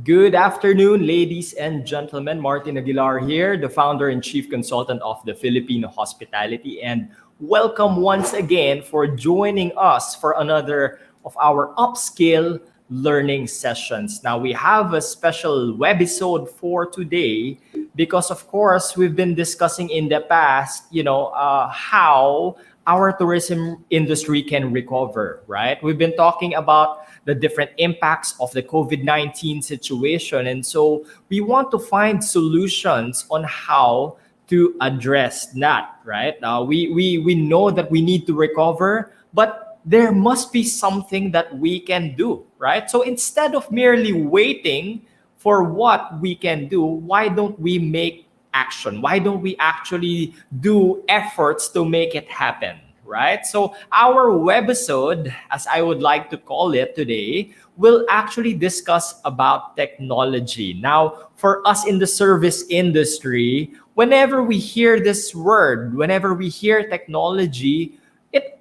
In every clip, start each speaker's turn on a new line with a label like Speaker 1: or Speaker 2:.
Speaker 1: Good afternoon, ladies and gentlemen. Martin Aguilar here, the founder and chief consultant of the Philippine Hospitality, and welcome once again for joining us for another of our upskill learning sessions. Now, we have a special webisode for today because, of course, we've been discussing in the past, how our tourism industry can recover, right? We've been talking about the different impacts of the COVID-19 situation. And so we want to find solutions on how to address that, right? Now, we know that we need to recover, but there must be something that we can do, right? So instead of merely waiting for what we can do, why don't we make action? Why don't we actually do efforts to make it happen? Right? So our webisode, as I would like to call it today, will actually discuss about technology. Now, for us in the service industry, whenever we hear this word, whenever we hear technology, it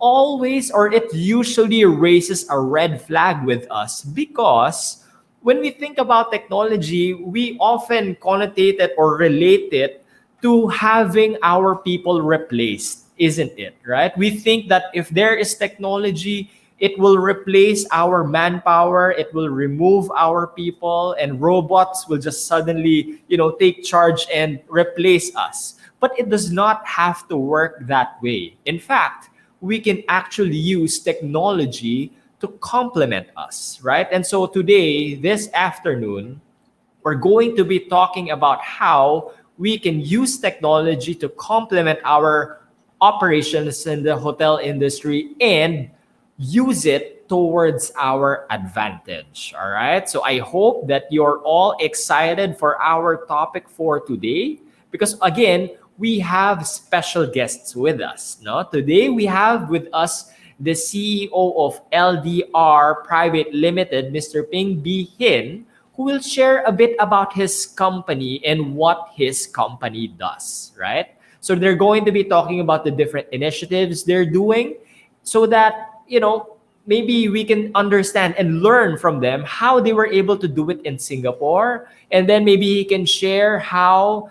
Speaker 1: usually raises a red flag with us because when we think about technology, we often connotate it or relate it to having our people replaced. Isn't it, right? We think that if there is technology, it will replace our manpower, it will remove our people, and robots will just suddenly, take charge and replace us. But it does not have to work that way. In fact, we can actually use technology to complement us, right? And so today, this afternoon, we're going to be talking about how we can use technology to complement our operations in the hotel industry and use it towards our advantage. All right. So I hope that you're all excited for our topic for today because again, we have special guests with us. No? Today we have with us the CEO of LDR Private Limited, Mr. Png Bee Hin, who will share a bit about his company and what his company does, right? So they're going to be talking about the different initiatives they're doing so that, maybe we can understand and learn from them how they were able to do it in Singapore. And then maybe he can share how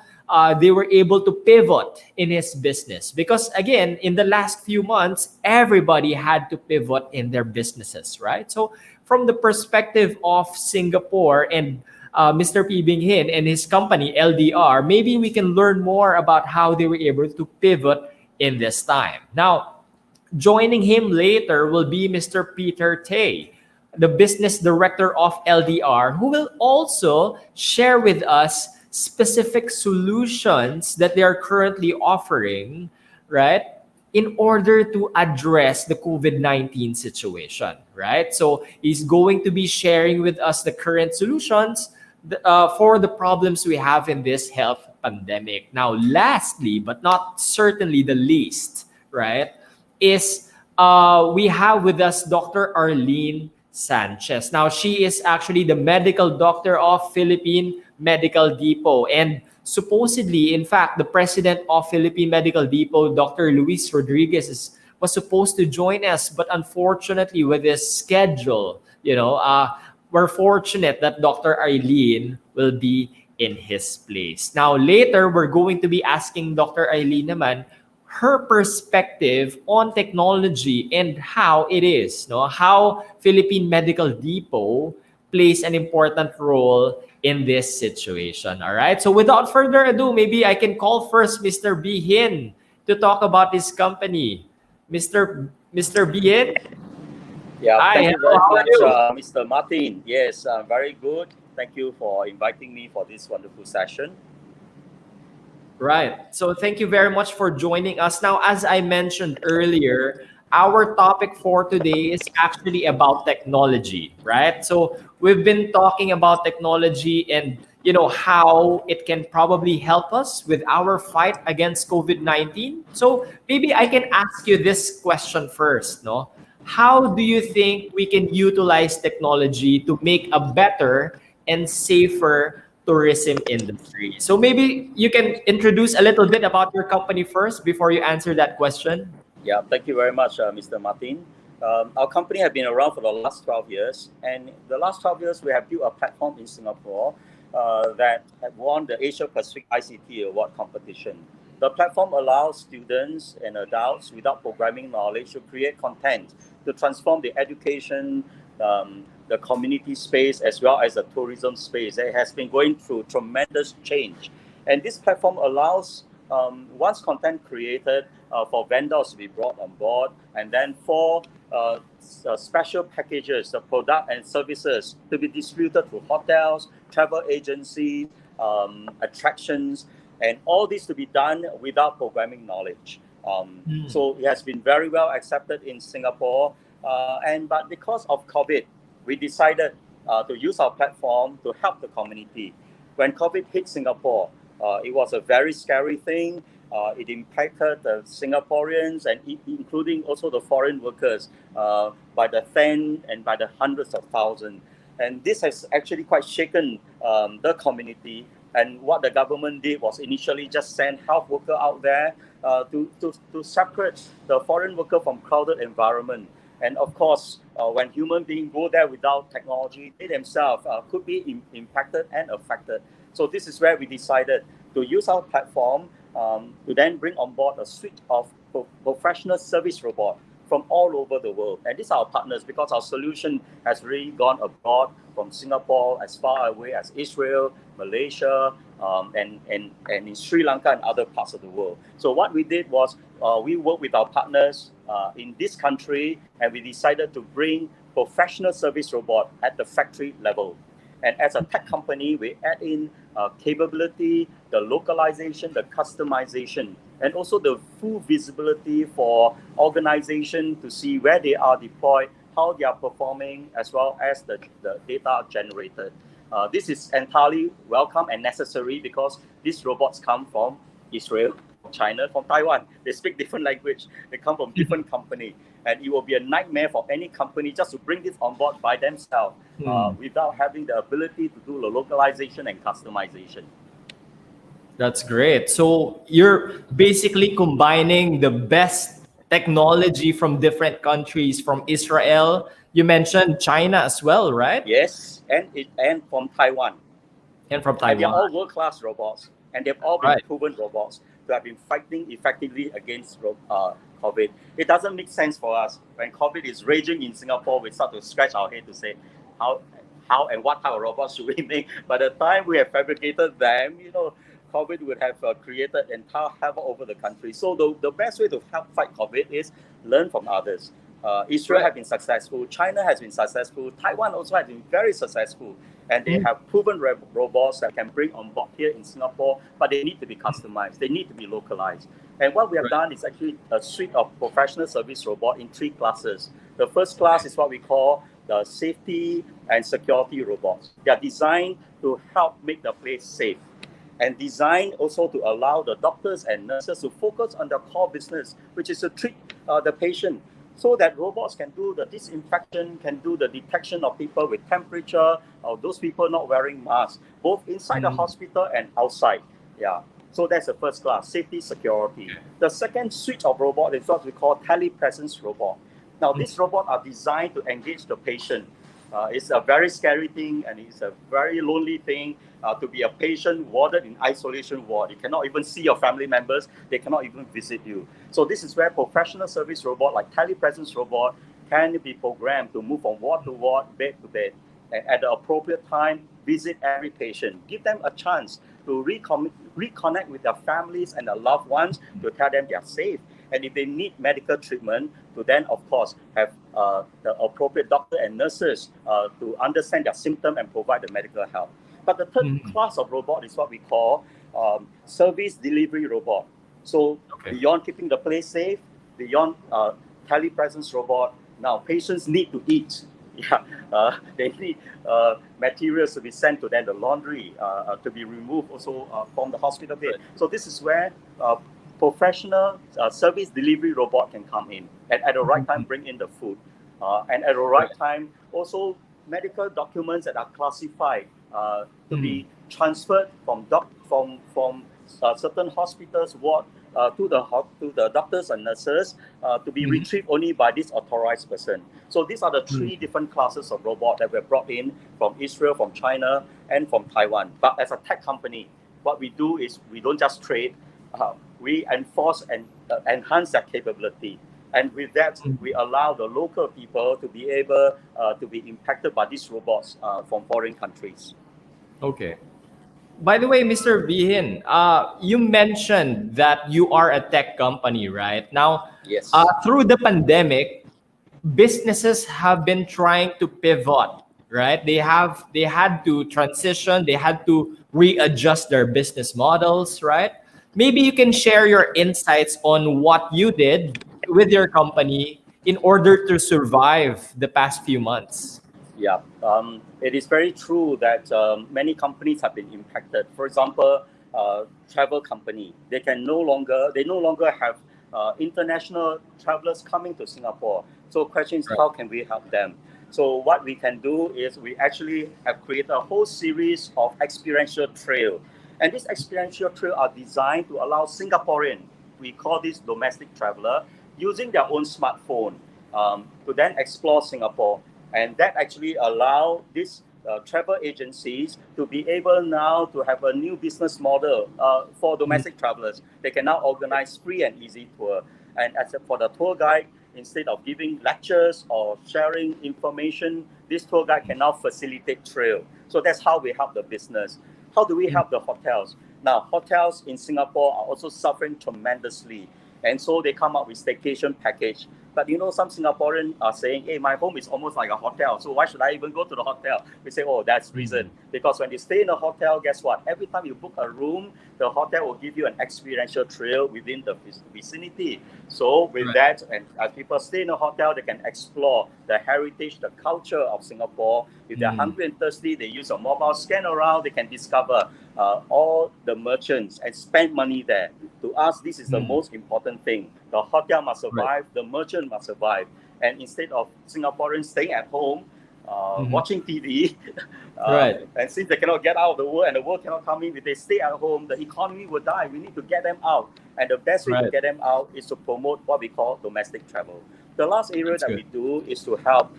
Speaker 1: they were able to pivot in his business. Because again, in the last few months, everybody had to pivot in their businesses, right? So from the perspective of Singapore and Mr. Png Hin and his company, LDR, maybe we can learn more about how they were able to pivot in this time. Now, joining him later will be Mr. Peter Tay, the business director of LDR, who will also share with us specific solutions that they are currently offering, right, in order to address the COVID-19 situation, right? So he's going to be sharing with us the current solutions for the problems we have in this health pandemic. Now, lastly, but not certainly the least, right, is we have with us Dr. Aileen Sanchez. Now, she is actually the medical doctor of Philippine Medical Depot. And supposedly, in fact, the president of Philippine Medical Depot, Dr. Luis Rodriguez, was supposed to join us. But unfortunately, with his schedule, we're fortunate that Dr. Aileen will be in his place. Now, later, we're going to be asking Dr. Aileen naman her perspective on technology and how it is, how Philippine Medical Depot plays an important role in this situation. All right. So without further ado, maybe I can call first Mr. Bee Hin to talk about his company. Mr. Bee Hin?
Speaker 2: Yeah,
Speaker 1: Hi,
Speaker 2: thank you very
Speaker 1: how are
Speaker 2: much,
Speaker 1: you?
Speaker 2: Mr. Martin. Yes, very good. Thank you for inviting me for this wonderful session.
Speaker 1: Right. So thank you very much for joining us. Now, as I mentioned earlier, our topic for today is actually about technology, right? So we've been talking about technology and how it can probably help us with our fight against COVID-19. So maybe I can ask you this question first, no? How do you think we can utilize technology to make a better and safer tourism industry? So maybe you can introduce a little bit about your company first before you answer that question.
Speaker 2: Yeah, thank you very much, Mr. Martin. Our company has been around for the last 12 years, and the last 12 years we have built a platform in Singapore that have won the Asia Pacific ICT Award competition. The platform allows students and adults without programming knowledge to create content to transform the education, the community space, as well as the tourism space. It has been going through tremendous change. And this platform allows, once content created, for vendors to be brought on board, and then for special packages, the product and services to be distributed to hotels, travel agencies, attractions, and all this to be done without programming knowledge. So it has been very well accepted in Singapore. But because of COVID, we decided to use our platform to help the community. When COVID hit Singapore, it was a very scary thing. It impacted the Singaporeans and including also the foreign workers by the tens and by the hundreds of thousands. And this has actually quite shaken the community. And what the government did was initially just send health workers out there to separate the foreign worker from crowded environment. And of course, when human beings go there without technology, they themselves could be impacted and affected. So this is where we decided to use our platform to then bring on board a suite of professional service robots from all over the world. And these are our partners because our solution has really gone abroad from Singapore as far away as Israel, Malaysia, and in Sri Lanka and other parts of the world. So what we did was we worked with our partners in this country, and we decided to bring professional service robot at the factory level. And as a tech company, we add in capability, the localization, the customization, and also the full visibility for organization to see where they are deployed, how they are performing, as well as the data generated. This is entirely welcome and necessary because these robots come from Israel, from China, from Taiwan. They speak different language. They come from different company. And it will be a nightmare for any company just to bring this on board by themselves without having the ability to do the localization and customization.
Speaker 1: That's great. So you're basically combining the best technology from different countries, from Israel. You mentioned China as well, right?
Speaker 2: Yes, and from Taiwan.
Speaker 1: And from
Speaker 2: And they're all
Speaker 1: Taiwan.
Speaker 2: world-class robots, and they've all been
Speaker 1: Right.
Speaker 2: proven robots to have been fighting effectively against COVID. It doesn't make sense for us when COVID is raging in Singapore. We start to scratch our head to say, how and what type of robots should we make? By the time we have fabricated them, COVID would have created entire havoc over the country. So the best way to help fight COVID is learn from others. Israel
Speaker 1: Right.
Speaker 2: has been successful. China has been successful. Taiwan also has been very successful. And they have proven robots that can bring on board here in Singapore, but they need to be customized. They need to be localized. And what we have done is actually a suite of professional service robots in 3 classes. The first class is what we call the safety and security robots. They are designed to help make the place safe, and designed also to allow the doctors and nurses to focus on their core business, which is to treat the patient, so that robots can do the disinfection, can do the detection of people with temperature, or those people not wearing masks, both inside the hospital and outside. Yeah. So that's the first class, safety, security. The second suite of robot is what we call telepresence robot. Now, these robots are designed to engage the patient. It's a very scary thing, and it's a very lonely thing to be a patient warded in isolation ward. You cannot even see your family members. They cannot even visit you. So this is where professional service robot like telepresence robot can be programmed to move from ward to ward, bed to bed, and at the appropriate time, visit every patient. Give them a chance to reconnect with their families and their loved ones, to tell them they are safe. And if they need medical treatment, to then, of course, have the appropriate doctor and nurses to understand their symptom and provide the medical help. But the third class of robot is what we call service delivery robot. So beyond keeping the place safe, beyond telepresence robot, now patients need to eat. They need materials to be sent to them, the laundry to be removed also from the hospital bed. So this is where professional service delivery robot can come in, and at the right time bring in the food, and at the right time also medical documents that are classified to be transferred from certain hospitals ward to the doctors and nurses to be retrieved only by this authorized person. So these are the three different classes of robot that were brought in from Israel, from China, and from Taiwan. But as a tech company, what we do is we don't just trade, we enforce and enhance that capability. And with that, we allow the local people to be able to be impacted by these robots from foreign countries.
Speaker 1: Okay. By the way, Mr. Bee Hin, you mentioned that you are a tech company, right? Now,
Speaker 2: Yes.
Speaker 1: through the pandemic, businesses have been trying to pivot, right? They had to transition, they had to readjust their business models, right? Maybe you can share your insights on what you did with your company in order to survive the past few months.
Speaker 2: Yeah, it is very true that many companies have been impacted. For example, travel company, they no longer have international travelers coming to Singapore. So question is, how can we help them? So what we can do is we actually have created a whole series of experiential trail. And these experiential trail are designed to allow Singaporean, we call this domestic traveler, using their own smartphone to then explore Singapore. And that actually allow these travel agencies to be able now to have a new business model for domestic travelers. They can now organize free and easy tour. And as for the tour guide, instead of giving lectures or sharing information, this tour guide can now facilitate trail. So that's how we help the business. How do we help the hotels? Now, hotels in Singapore are also suffering tremendously. And so they come up with staycation package. But some Singaporeans are saying, hey, my home is almost like a hotel, so why should I even go to the hotel? We say, oh, that's reason. Because when you stay in a hotel, guess what? Every time you book a room, the hotel will give you an experiential trail within the vicinity. So with that, and as people stay in a hotel, they can explore the heritage, the culture of Singapore. If they're hungry and thirsty, they use a mobile scan around, they can discover all the merchants and spend money there. To us, this is the most important thing. The hotel must survive, the merchant must survive. And instead of Singaporeans staying at home, watching TV, and since they cannot get out of the world and the world cannot come in, if they stay at home, the economy will die. We need to get them out. And the best way to get them out is to promote what we call domestic travel. The last area that we do is to help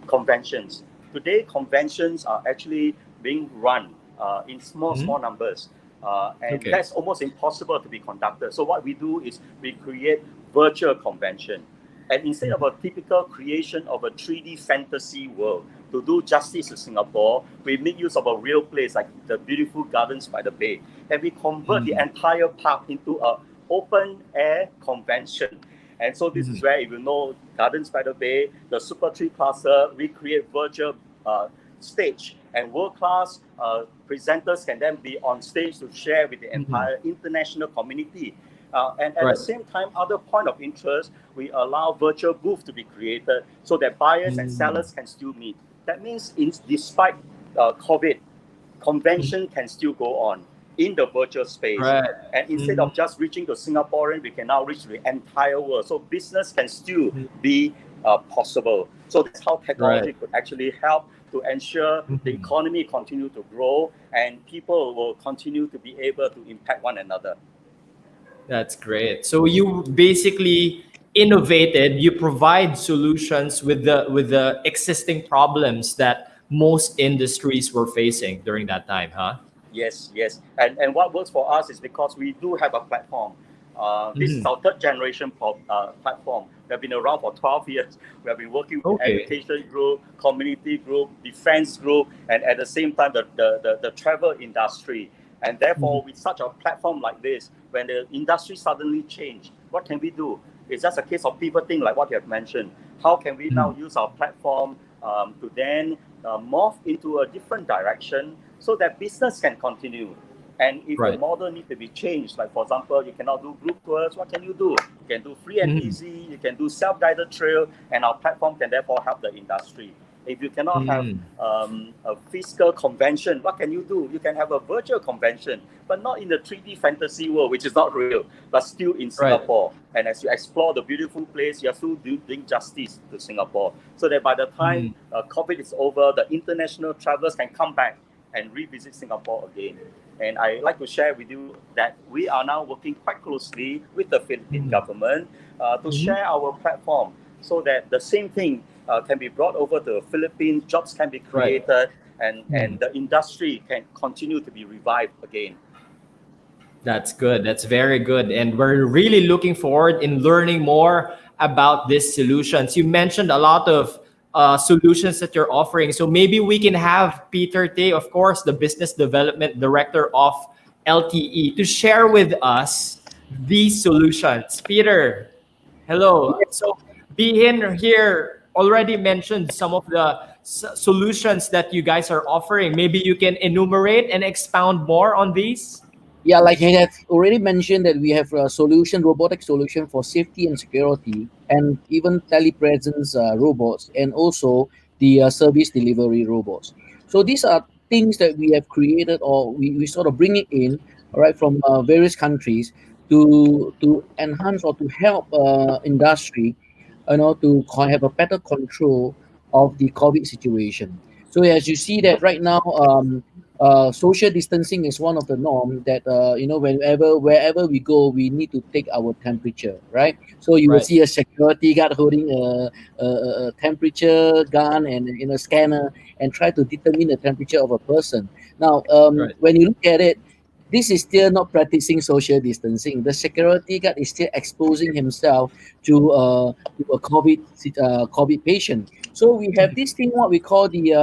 Speaker 2: conventions. Today, conventions are actually being run in small numbers. And that's almost impossible to be conducted. So what we do is we create virtual convention. And instead of a typical creation of a 3D fantasy world, to do justice to Singapore, we make use of a real place like the beautiful Gardens by the Bay. And we convert the entire park into an open air convention. And so this is where, if you know Gardens by the Bay, the Super Tree Plaza, we create virtual stage. And world-class presenters can then be on stage to share with the entire international community. And at the same time, other point of interest, we allow virtual booth to be created so that buyers and sellers can still meet. That means despite COVID, convention can still go on in the virtual space. And instead of just reaching to Singaporean, we can now reach the entire world. So business can still be possible. So that's how technology could actually help to ensure the economy continue to grow and people will continue to be able to impact one another.
Speaker 1: That's great. So you basically innovated, you provide solutions with the existing problems that most industries were facing during that time, huh?
Speaker 2: Yes. And what works for us is because we do have a platform. This is our third generation platform. We have been around for 12 years. We have been working with education group, community group, defense group, and at the same time, the travel industry. And therefore, with such a platform like this, when the industry suddenly change, what can we do? It's just a case of pivoting, like what you have mentioned. How can we now use our platform to then morph into a different direction so that business can continue? And if the model needs to be changed, like for example, you cannot do group tours, what can you do? You can do free and easy, you can do self-guided trail, and our platform can therefore help the industry. If you cannot have a physical convention, what can you do? You can have a virtual convention, but not in the 3D fantasy world, which is not real, but still in Singapore. And as you explore the beautiful place, you're still doing justice to Singapore. So that by the time COVID is over, the international travelers can come back and revisit Singapore again. And I like to share with you that we are now working quite closely with the Philippine government to share our platform so that the same thing can be brought over to the Philippines, jobs can be
Speaker 1: Right.
Speaker 2: created, and the industry can continue to be revived again.
Speaker 1: That's good. That's very good. And we're really looking forward in learning more about these solutions. You mentioned a lot of solutions that you're offering. So maybe we can have Peter Tay, of course, the Business Development Director of LTE, to share with us these solutions. Peter, hello. So Bee Hin here already mentioned some of the solutions that you guys are offering. Maybe you can enumerate and expound more on these.
Speaker 3: Yeah, like I have already mentioned that we have a solution, robotic solution for safety and security, and even telepresence robots, and also the service delivery robots. So these are things that we have created, or we sort of bring it in, all right, from various countries to enhance or to help industry, to have a better control of the COVID situation. So as you see that right now, social distancing is one of the norm that wherever we go, we need to take our temperature, right? So you will
Speaker 1: Right.
Speaker 3: see a security guard holding a temperature gun and scanner and try to determine the temperature of a person. Now,
Speaker 1: Right.
Speaker 3: when you look at it, this is still not practicing social distancing. The security guard is still exposing himself to a COVID patient. So we have this thing what we call the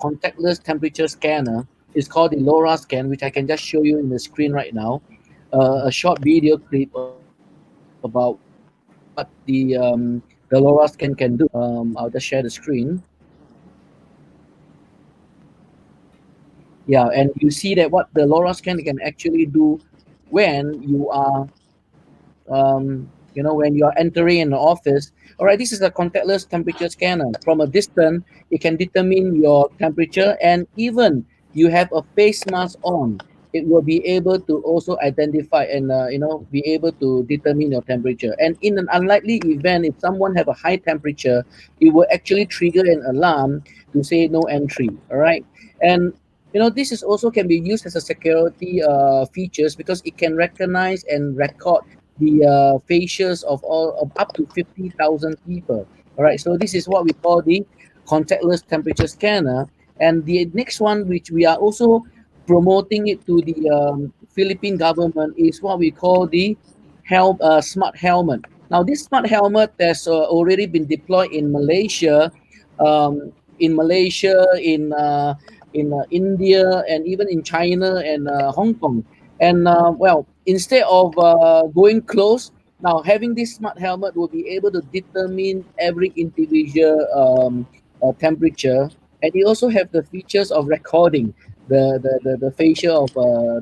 Speaker 3: contactless temperature scanner. Is called the LoRa scan, which I can just show you in the screen right now. A short video clip about what the LoRa scan can do. I'll just share the screen. Yeah, and you see that what the LoRa scan can actually do when you are when you're entering an office. All right, this is a contactless temperature scanner. From a distance, it can determine your temperature, and even you have a face mask on, it will be able to also identify and be able to determine your temperature. And in an unlikely event, if someone have a high temperature, it will actually trigger an alarm to say no entry. All right, and this is also can be used as a security features because it can recognize and record the facials of all of up to 50,000 people. All right, so this is what we call the contactless temperature scanner. And the next one, which we are also promoting it to the Philippine government, is what we call the smart helmet. Now, this smart helmet has already been deployed in Malaysia, in India, and even in China and Hong Kong. And well, instead of going close, now having this smart helmet will be able to determine every individual temperature, and you also have the features of recording the facial of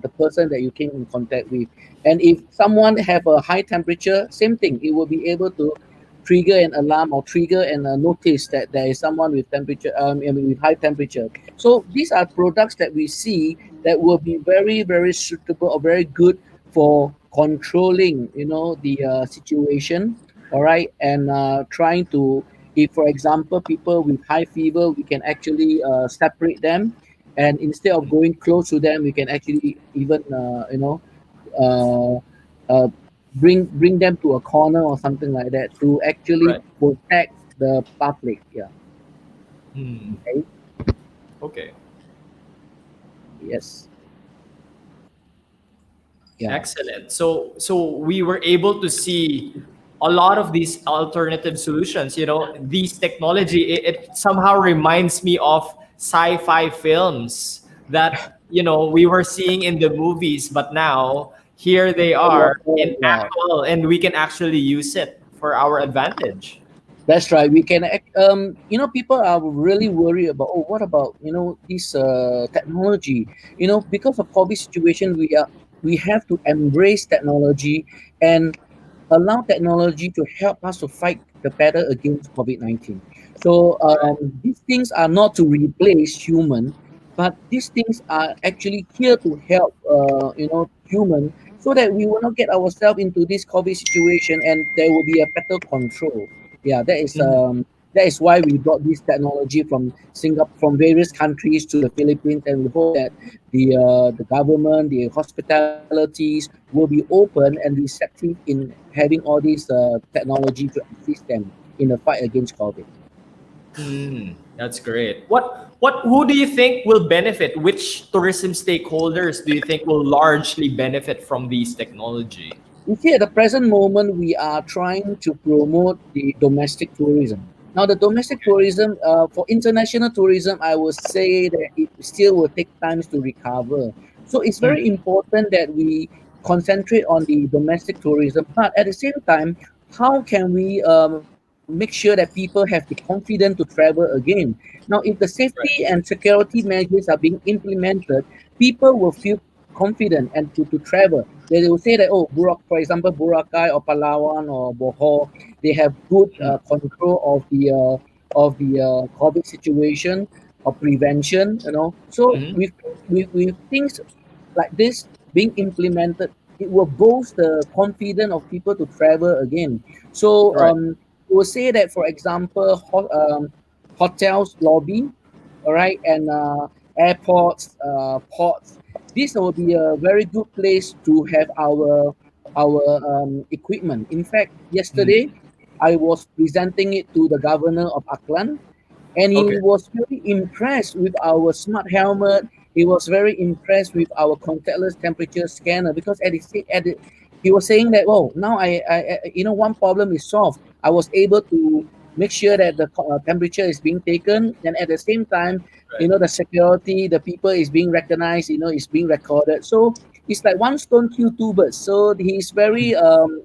Speaker 3: the person that you came in contact with. And if someone have a high temperature, same thing, it will be able to trigger an alarm or trigger and notice that there is someone with temperature, with high temperature. So these are products that we see that will be very, very suitable or very good for controlling, the situation. All right, and trying to, if for example, people with high fever, we can actually separate them, and instead of going close to them, we can actually even, uh, uh, bring them to a corner or something like that to actually
Speaker 1: Right.
Speaker 3: protect the public. Yeah.
Speaker 1: Hmm.
Speaker 3: Okay.
Speaker 1: Okay.
Speaker 3: Yes. Yeah.
Speaker 1: Excellent. So we were able to see a lot of these alternative solutions. These technology, it somehow reminds me of sci-fi films that we were seeing in the movies, but now here they are in
Speaker 3: Yeah.
Speaker 1: actual, and we can actually use it for our advantage.
Speaker 3: That's right. We can, people are really worried about, oh, what about, this technology? Because of COVID situation, we have to embrace technology and allow technology to help us to fight the battle against COVID-19. So
Speaker 1: Right.
Speaker 3: these things are not to replace human, but these things are actually here to help, human, so that we will not get ourselves into this COVID situation and there will be a better control. Yeah, that is
Speaker 1: Mhm.
Speaker 3: That is why we brought this technology from Singapore, from various countries to the Philippines, and we hope that the government, the hospitalities will be open and receptive in having all these technology to assist them in the fight against COVID.
Speaker 1: That's great. Who do you think will benefit? Which tourism stakeholders do you think will largely benefit from these technology?
Speaker 3: You see, at the present moment, we are trying to promote the domestic tourism. Now, the domestic tourism, for international tourism, I would say that it still will take time to recover. So it's very important that we concentrate on the domestic tourism. But at the same time, how can we make sure that people have the confidence to travel again? Now, if the safety
Speaker 1: Right.
Speaker 3: and security measures are being implemented, people will feel confident and to travel. They will say that, oh, for example, Boracay or Palawan or Bohol, they have good control of the COVID situation or prevention. So
Speaker 1: Mhm.
Speaker 3: with things like this being implemented, it will boost the confidence of people to travel again. So
Speaker 1: Right.
Speaker 3: we will say that, for example, hotels lobby, all right, and airports, ports. This will be a very good place to have our equipment. In fact, yesterday I was presenting it to the governor of Aklan, and he
Speaker 1: Okay.
Speaker 3: was very impressed with our smart helmet. He was very impressed with our contactless temperature scanner, because he was saying that, oh, now one problem is solved. I was able to make sure that the temperature is being taken, and at the same time,
Speaker 1: Right.
Speaker 3: the security, the people is being recognized, is being recorded. So it's like one stone kill two birds. So he's very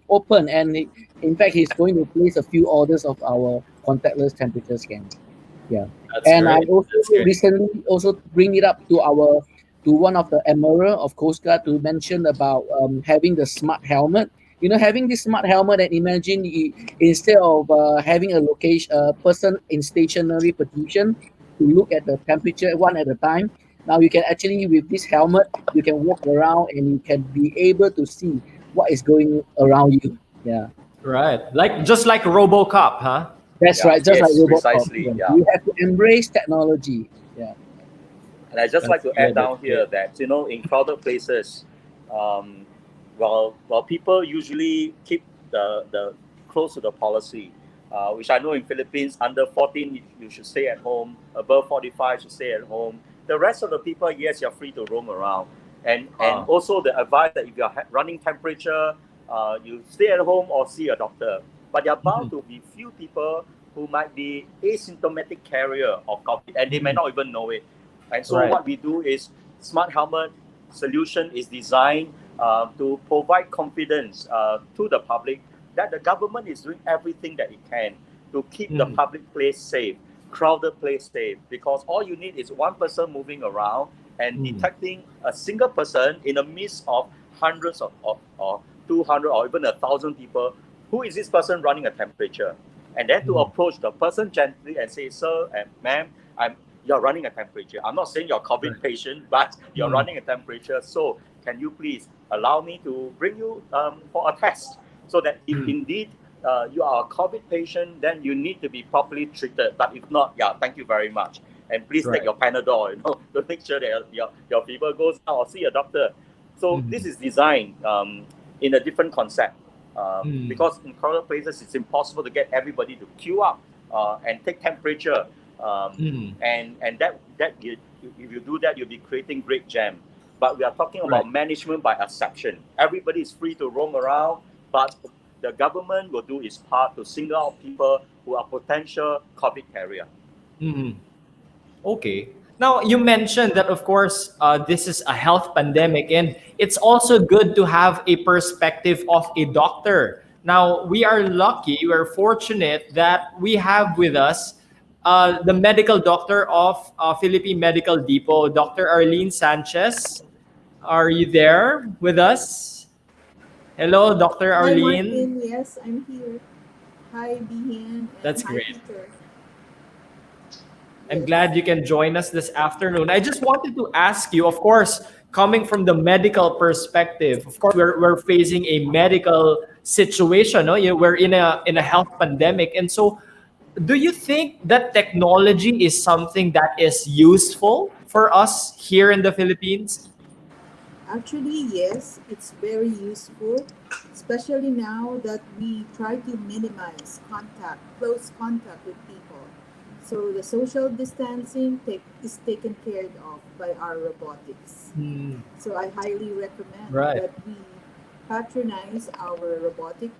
Speaker 3: open, and in fact, he's going to place a few orders of our contactless temperature scan. Yeah,
Speaker 1: That's
Speaker 3: and I
Speaker 1: great.
Speaker 3: also
Speaker 1: That's great.
Speaker 3: recently also bring it up to one of the admiral of Coast Guard to mention about having the smart helmet. Having this smart helmet, and imagine instead of having a person in stationary position to look at the temperature one at a time, now you can actually, with this helmet, you can walk around and you can be able to see what is going around you. Yeah.
Speaker 1: Right. Just like RoboCop, huh?
Speaker 3: That's
Speaker 2: Yeah,
Speaker 3: right, just like
Speaker 2: yes,
Speaker 3: Robocop.
Speaker 2: precisely.
Speaker 3: Yeah.
Speaker 2: Yeah.
Speaker 3: We have to embrace technology. Yeah.
Speaker 2: And I just like
Speaker 1: That's
Speaker 2: to add
Speaker 1: good. That's
Speaker 2: down here
Speaker 1: good.
Speaker 2: that in crowded places, um, while people usually keep the close to the policy, which I know in Philippines under 14 you should stay at home, above 45 should stay at home. The rest of the people, yes, you're free to roam around, and
Speaker 1: Wow.
Speaker 2: also the advice that if you're running temperature, you stay at home or see a doctor. But there are bound to be few people who might be asymptomatic carrier of COVID, and they may not even know it. And so
Speaker 1: Right.
Speaker 2: what we do is smart helmet solution is designed to provide confidence to the public that the government is doing everything that it can to keep the public place safe, crowded place safe. Because all you need is one person moving around and detecting a single person in the midst of hundreds or 200 or even 1,000 people. Who is this person running a temperature? And then to approach the person gently and say, sir and ma'am, you're running a temperature. I'm not saying you're a COVID
Speaker 1: Right.
Speaker 2: patient, but you're running a temperature. So can you please allow me to bring you for a test, so that if indeed you are a COVID patient, then you need to be properly treated. But if not, yeah, thank you very much. And please take
Speaker 1: Right.
Speaker 2: your Panadol, to make sure that your fever goes down, or see a doctor. So this is designed in a different concept. Because in crowded places, it's impossible to get everybody to queue up and take temperature. And if you do that, you'll be creating great jam. But we are talking
Speaker 1: Right.
Speaker 2: about management by exception. Everybody is free to roam around, but the government will do its part to single out people who are potential COVID carrier.
Speaker 1: Okay. Now, you mentioned that, of course, this is a health pandemic, and it's also good to have a perspective of a doctor. Now, we are lucky, we're fortunate that we have with us the medical doctor of Philippine Medical Depot, Dr. Aileen Sanchez. Are you there with us? Hello, Dr.
Speaker 4: Hi,
Speaker 1: Arlene.
Speaker 4: Martin. Yes, I'm here. Hi, Bee Hin, and
Speaker 1: That's
Speaker 4: hi,
Speaker 1: great.
Speaker 4: Peter.
Speaker 1: I'm
Speaker 4: Yes.
Speaker 1: glad you can join us this afternoon. I just wanted to ask you, of course, coming from the medical perspective, of course, we're facing a medical situation. No? We're in a health pandemic, and so do you think that technology is something that is useful for us here in the Philippines?
Speaker 4: Actually, yes, it's very useful, especially now that we try to minimize contact, close contact with people. So the social distancing is taken care of by our robotics.
Speaker 1: Hmm,
Speaker 4: So I highly recommend
Speaker 1: right.
Speaker 4: that we patronize our robotic,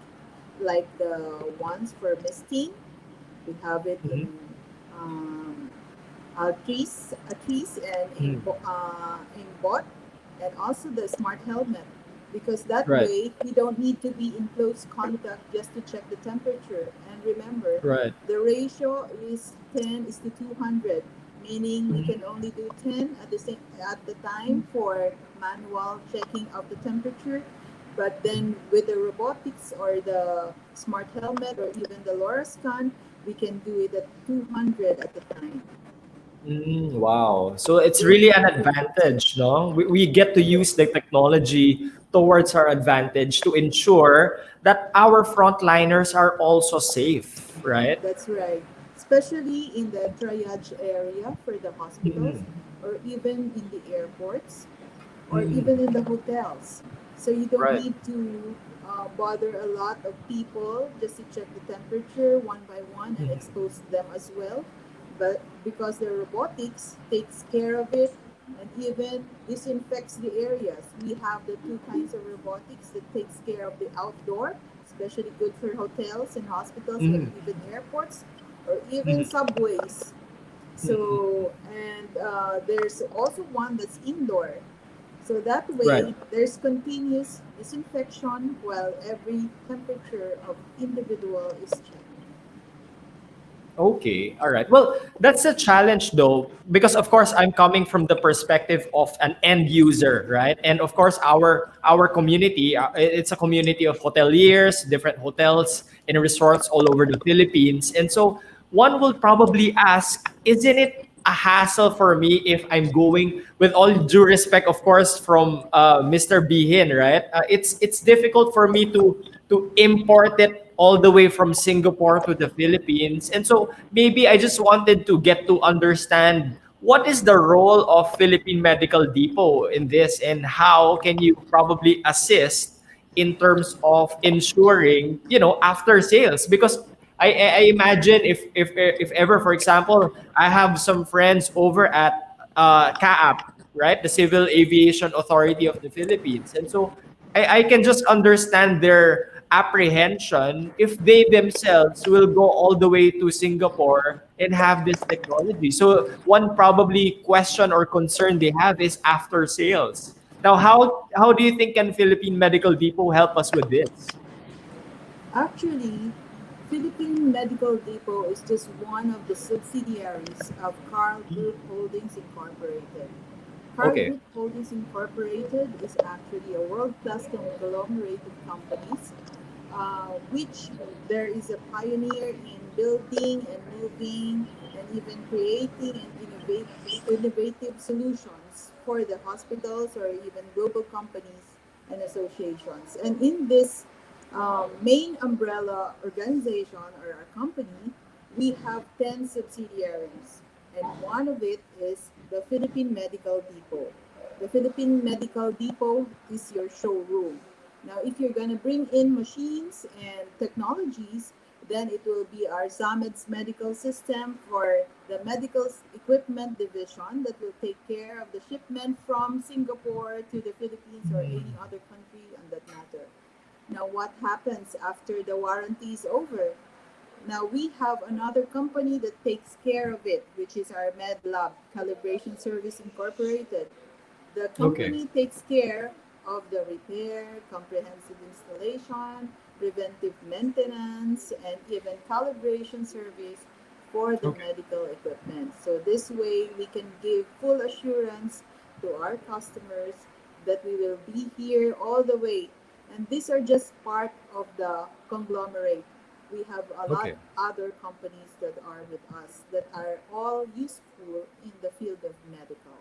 Speaker 4: like the ones for misting. We have it
Speaker 1: Mhm,
Speaker 4: um, trees and
Speaker 1: mhm,
Speaker 4: in bot, and also the smart helmet, because that
Speaker 1: right,
Speaker 4: way we don't need to be in close contact just to check the temperature. And remember,
Speaker 1: right.
Speaker 4: the ratio is 10 is to 200, meaning we
Speaker 1: Mhm,
Speaker 4: can only do 10 at the time for manual checking of the temperature. But then with the robotics or the smart helmet or even the LoRa scan, we can do it at 200 at the time.
Speaker 1: wow. So it's
Speaker 4: Very
Speaker 1: really an
Speaker 4: convenient.
Speaker 1: advantage, no? We get to use the technology towards our advantage to ensure that our frontliners are also safe, right?
Speaker 4: That's right. Especially in the triage area for the hospitals,
Speaker 1: Mhm,
Speaker 4: or even in the airports, or
Speaker 1: mhm,
Speaker 4: even in the hotels. So you don't
Speaker 1: right.
Speaker 4: need to bother a lot of people just to check the temperature one by one and
Speaker 1: Mhm,
Speaker 4: expose them as well. But because the robotics takes care of it and even disinfects the areas, we have the two kinds of robotics that takes care of the outdoor, especially good for hotels and hospitals and
Speaker 1: mhm,
Speaker 4: even airports or even
Speaker 1: mhm,
Speaker 4: subways.
Speaker 1: mhm.
Speaker 4: So, and there's also one that's indoor. So that
Speaker 1: Right.
Speaker 4: way, there's continuous disinfection while every temperature of individual is checked.
Speaker 1: Okay, all right. Well, that's a challenge though, because of course I'm coming from the perspective of an end user, right? And of course our community, it's a community of hoteliers, different hotels and resorts all over the Philippines. And so one will probably ask, isn't it a hassle for me if I'm going, with all due respect, of course, from Mr. Bee Hin, right? It's difficult for me to import it all the way from Singapore to the Philippines. And so maybe I just wanted to get to understand what is the role of Philippine Medical Depot in this, and how can you probably assist in terms of ensuring, after sales? Because I imagine if ever, for example, I have some friends over at CAAP, right, the Civil Aviation Authority of the Philippines, and so I can just understand their apprehension if they themselves will go all the way to Singapore and have this technology. So one probably question or concern they have is after sales. Now, how do you think can Philippine Medical Depot help us with this?
Speaker 4: Actually, Philippine Medical Depot is just one of the subsidiaries of Carl Group Holdings Incorporated. Carl
Speaker 1: Okay.
Speaker 4: Group Holdings Incorporated is actually a world-class conglomerate of companies, which there is a pioneer in building and moving and even creating and innovative solutions for the hospitals or even global companies and associations. And in this main umbrella organization or our company, we have 10 subsidiaries, and one of it is the Philippine Medical Depot. The Philippine Medical Depot is your showroom. Now, if you're going to bring in machines and technologies, then it will be our Zamed's medical system for the medical equipment division that will take care of the shipment from Singapore to the Philippines or any other country on that matter. Now, what happens after the warranty is over? Now, we have another company that takes care of it, which is our MedLab Calibration Service Incorporated. The
Speaker 1: Okay.
Speaker 4: company takes care of the repair, comprehensive installation, preventive maintenance, and even calibration service for the
Speaker 1: Okay.
Speaker 4: medical equipment. So this way we can give full assurance to our customers that we will be here all the way. And these are just part of the conglomerate. We have a lot
Speaker 1: Okay.
Speaker 4: other companies that are with us that are all useful in the field of medical.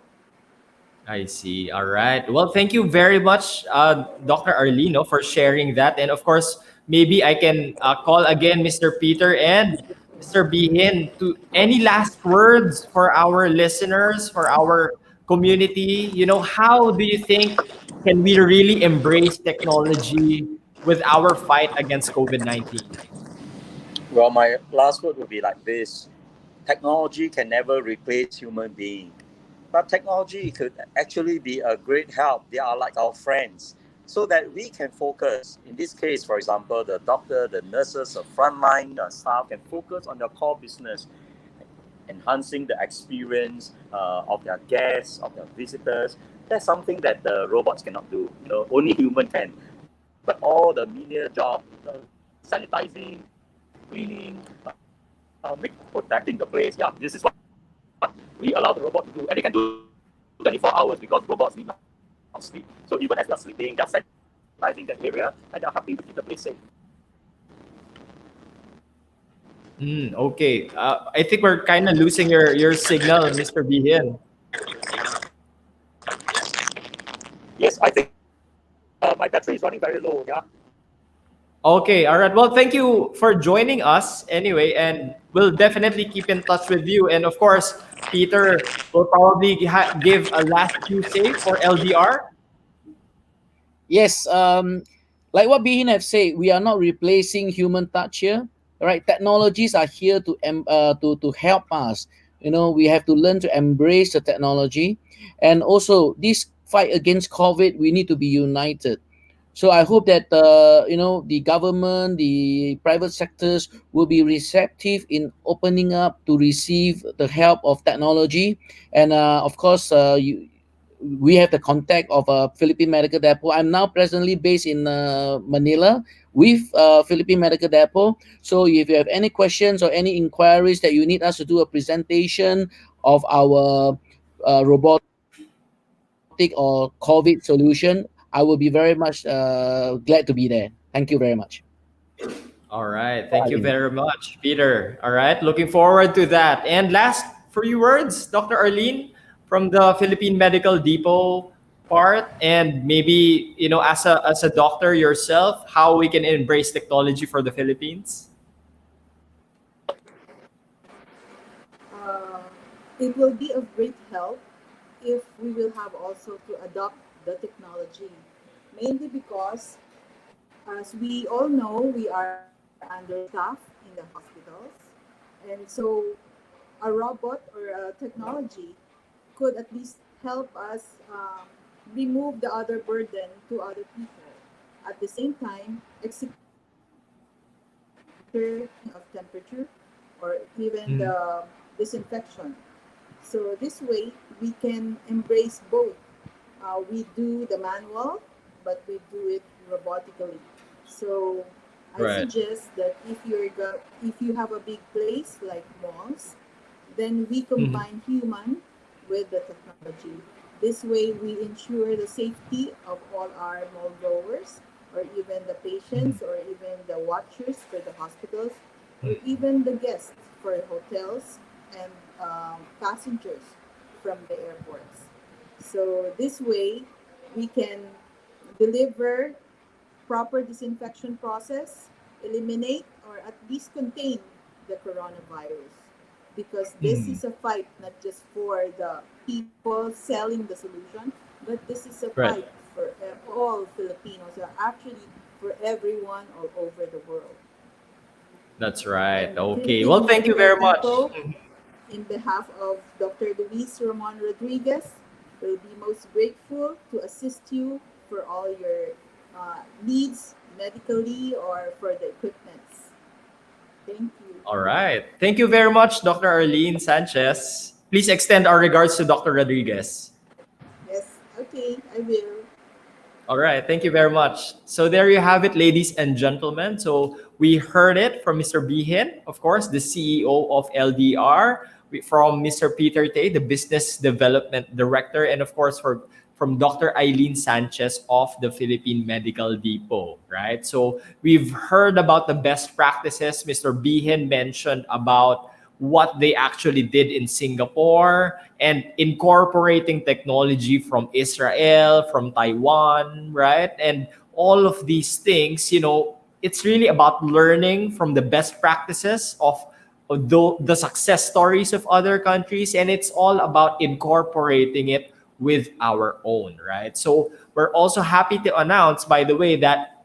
Speaker 1: I see. All right. Well, thank you very much, Dr. Arlino, for sharing that. And of course, maybe I can call again Mr. Peter and Mr. Bee Hin, to any last words for our listeners, for our community? How do you think can we really embrace technology with our fight against COVID-19?
Speaker 2: Well, my last word would be like this: technology can never replace human being, but technology could actually be a great help. They are like our friends, so that we can focus. In this case, for example, the doctor, the nurses, the frontline staff can focus on their core business, enhancing the experience of their guests, of their visitors. That's something that the robots cannot do. Only human can. But all the menial job, sanitizing, cleaning, protecting the place, yeah, this is what we allow the robot to do. And they can do 24 hours because robots need not sleep. So even as they're sleeping, they're sanitizing that area and they're helping to keep the place safe.
Speaker 1: Okay. I think we're kind of losing your signal, Mr. Bee Hin.
Speaker 2: Yes, I think my battery is running very low. Yeah.
Speaker 1: Okay, all right. Well, thank you for joining us anyway, and we'll definitely keep in touch with you. And of course, Peter will probably give a last few say for LDR.
Speaker 3: Yes, like what Bihin have said, we are not replacing human touch here. Right, technologies are here to help us. We have to learn to embrace the technology, and also this fight against COVID, we need to be united. So I hope that the government, the private sectors will be receptive in opening up to receive the help of technology, and of course, we have the contact of Philippine Medical Depot. I'm now presently based in Manila with Philippine Medical Depot. So if you have any questions or any inquiries that you need us to do a presentation of our robotic or COVID solution, I will be very much glad to be there. Thank you very much.
Speaker 1: All right. Thank you very much, Peter. All right. Looking forward to that. And last few words, Dr. Arlene from the Philippine Medical Depot part, and maybe as a doctor yourself, how we can embrace technology for the Philippines.
Speaker 4: Uh, it will be of great help if we will have also to adopt the technology, mainly because, as we all know, we are understaffed in the hospitals, and so a robot or a technology could at least help us remove the other burden to other people. At the same time, executing of temperature or even the disinfection. So this way, we can embrace both. We do the manual, but we do it robotically. So I
Speaker 1: Right.
Speaker 4: suggest that if you have a big place like malls, then we
Speaker 1: Mhm.
Speaker 4: combine human with the technology. This way, we ensure the safety of all our mall goers, or even the
Speaker 1: Mhm.
Speaker 4: patients, or even the watchers for the hospitals, or even the guests for hotels and passengers from the airports. So this way, we can deliver proper disinfection process, eliminate or at least contain the coronavirus. Because this
Speaker 1: Mhm.
Speaker 4: is a fight not just for the people selling the solution, but this is a
Speaker 1: Right.
Speaker 4: fight for all Filipinos, or actually for everyone all over the world.
Speaker 1: That's right.
Speaker 4: And
Speaker 1: Okay. Well,
Speaker 4: Philippine
Speaker 1: thank you
Speaker 4: Medical
Speaker 1: very much.
Speaker 4: Depot, in behalf of Dr. Luis Ramon Rodriguez, will be most grateful to assist you for all your needs medically or for the equipments. Thank you.
Speaker 1: All right. Thank you very much, Dr. Arlene Sanchez. Please extend our regards to Dr. Rodriguez.
Speaker 4: Yes, okay, I will.
Speaker 1: All right. Thank you very much. So there you have it, ladies and gentlemen. So we heard it from Mr. Bee Hin, of course, the CEO of LDR, from Mr. Peter Tay, the Business Development Director, and of course from Dr. Aileen Sanchez of the Philippine Medical Depot, right? So we've heard about the best practices. Mr. Bee Hin mentioned about what they actually did in Singapore and incorporating technology from Israel, from Taiwan, right? And all of these things, it's really about learning from the best practices of the success stories of other countries, and it's all about incorporating it with our own, right? So we're also happy to announce, by the way, that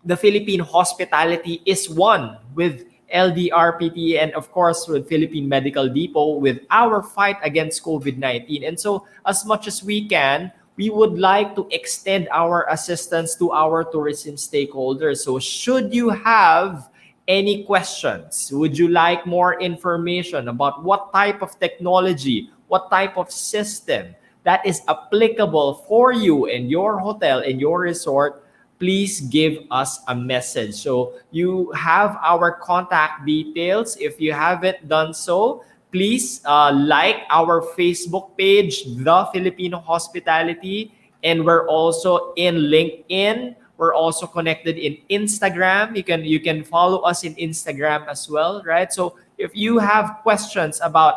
Speaker 1: the Philippine hospitality is one with LDR Pte and of course with Philippine Medical Depot with our fight against COVID-19. And so as much as we can, we would like to extend our assistance to our tourism stakeholders. So should you have any questions, would you like more information about what type of technology, what type of system that is applicable for you in your hotel, in your resort, please give us a message. So you have our contact details. If you haven't done so, please like our Facebook page, The Filipino Hospitality, and we're also in LinkedIn. We're also connected in Instagram. You can follow us in Instagram as well, right? So if you have questions about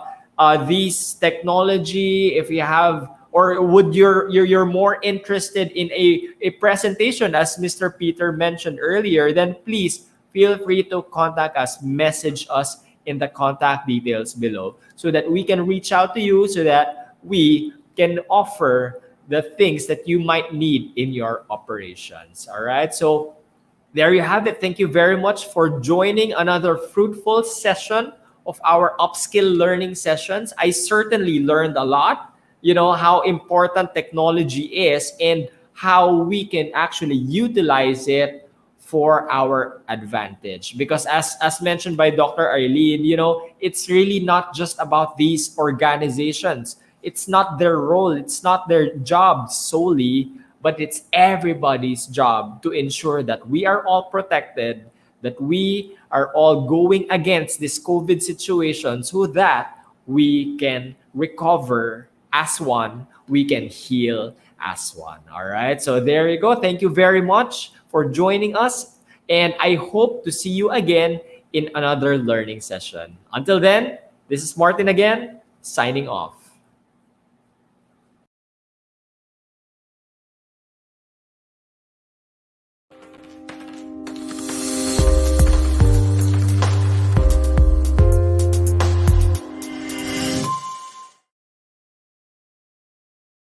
Speaker 1: these technology, if you have, or would you're more interested in a presentation, as Mr. Peter mentioned earlier, then please feel free to contact us, message us in the contact details below so that we can reach out to you, so that we can offer the things that you might need in your operations. All right. So there you have it. Thank you very much for joining another fruitful session of our upskill learning sessions. I certainly learned a lot, how important technology is and how we can actually utilize it for our advantage. Because as mentioned by Dr. Aileen, it's really not just about these organizations. It's not their role, it's not their job solely, but it's everybody's job to ensure that we are all protected, that we are all going against this COVID situation so that we can recover as one, we can heal as one. All right. So there you go. Thank you very much for joining us. And I hope to see you again in another learning session. Until then, this is Martin again, signing off.